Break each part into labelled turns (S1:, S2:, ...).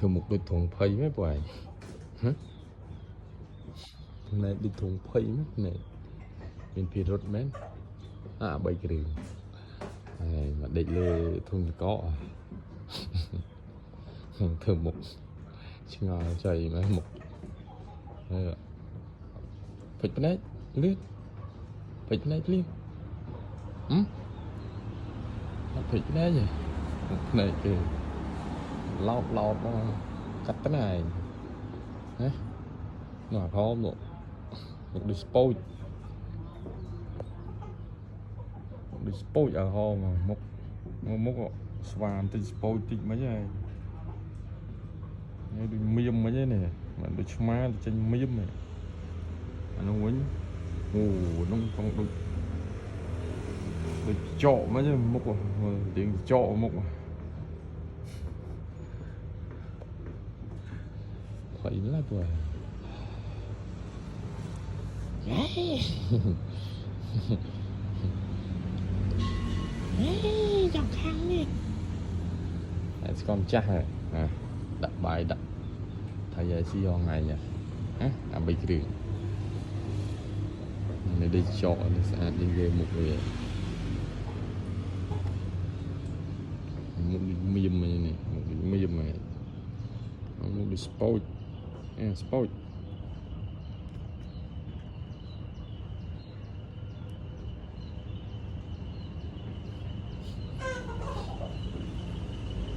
S1: thử một đôi thùng phây mấy bài này đôi thùng phây mấy này bên phía rốt mến bay cái đường này mà định lừa thùng có thử một ngò trời mấy một phịch bên đấy lướt phịch bên đấy liên phịch bên đấy gì này kì lọt lọt cắt cái này đấy nó không một dispose ở ho mà mốc xoàn thì dispose tí mấy này đi miêm mấy này mà được má trên miêm này nó quấn nó không được chọ mấy chứ mốc tiếng chọ mốc phải là tuổi dòng khăn nè con chắc rồi đặt bài đặt thay giờ xí ho ngày nha bị cái đường này đi chọn đi về một người một medium này một medium này một đi sport sport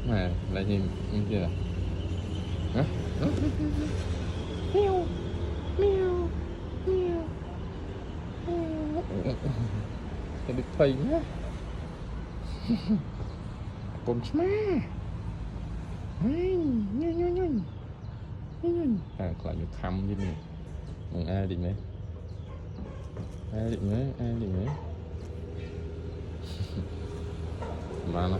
S1: mà lại nhìn kia hả mèo mèo mèo cái được thầy nhá con má lại được thăm như này ai định đấy ai định đấy mà